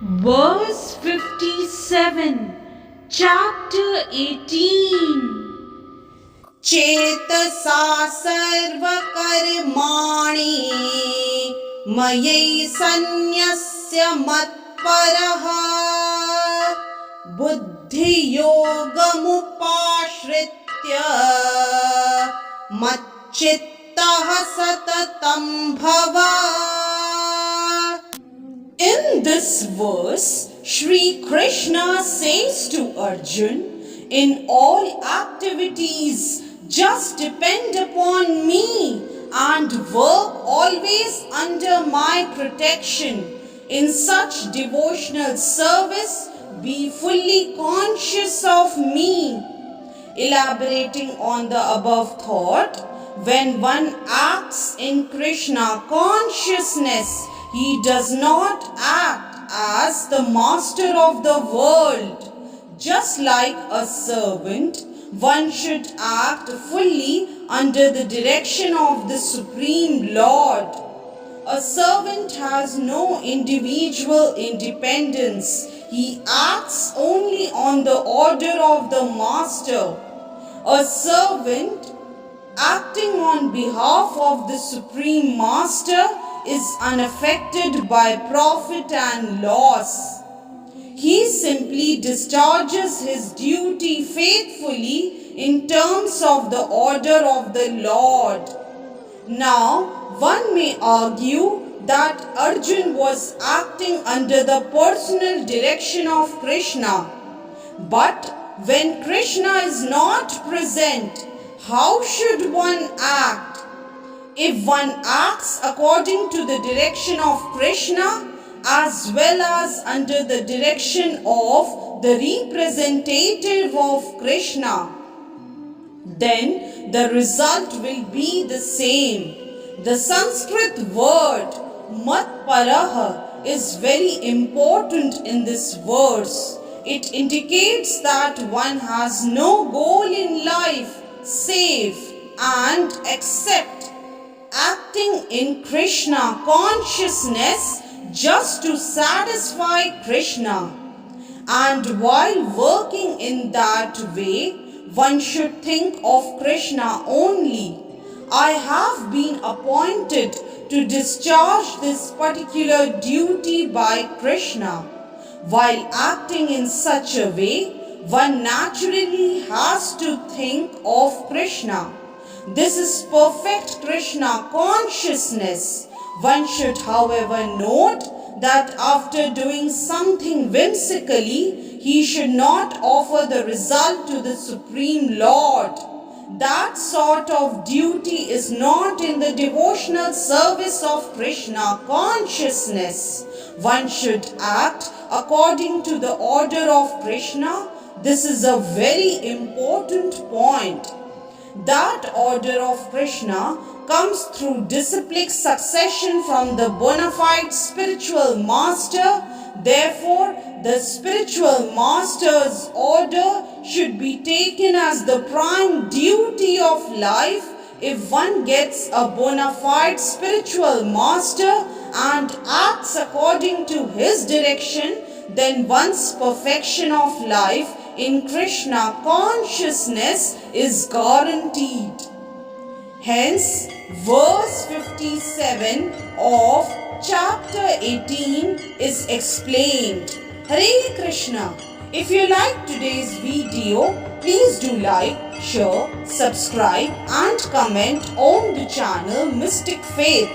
Verse 57, chapter 18. चेतसा सर्वकर्माणि मयैसन्न्यस्य मत्परः बुद्धियोगमुपाश्रित्य मच्चित्तः सततं भव. In this verse, Shri Krishna says to Arjun, in all activities, just depend upon me and work always under my protection. In such devotional service, be fully conscious of me. Elaborating on the above thought, when one acts in Krishna consciousness, he does not act as the master of the world. Just like a servant, one should act fully under the direction of the Supreme Lord. A servant has no individual independence. He acts only on the order of the master. A servant acting on behalf of the Supreme Master is unaffected by profit and loss. He simply discharges his duty faithfully in terms of the order of the Lord. Now, one may argue that Arjun was acting under the personal direction of Krishna. But when Krishna is not present, how should one act? If one acts according to the direction of Krishna, as well as under the direction of the representative of Krishna, then the result will be the same. The Sanskrit word matparaha is very important in this verse. It indicates that one has no goal in life save and except acting in Krishna consciousness just to satisfy Krishna. And while working in that way, one should think of Krishna only. I have been appointed to discharge this particular duty by Krishna. While acting in such a way, one naturally has to think of Krishna. This is perfect Krishna consciousness. One should, however, note that after doing something whimsically, he should not offer the result to the Supreme Lord. That sort of duty is not in the devotional service of Krishna consciousness. One should act according to the order of Krishna. This is a very important point. That order of Krishna comes through disciplic succession from the bona fide spiritual master. Therefore, the spiritual master's order should be taken as the prime duty of life. If one gets a bona fide spiritual master and acts according to his direction, then one's perfection of life in Krishna consciousness is guaranteed. Hence, verse 57 of chapter 18 is explained. Hare Krishna. If you like today's video, please do like, share, subscribe and comment on the channel Mystic Faith.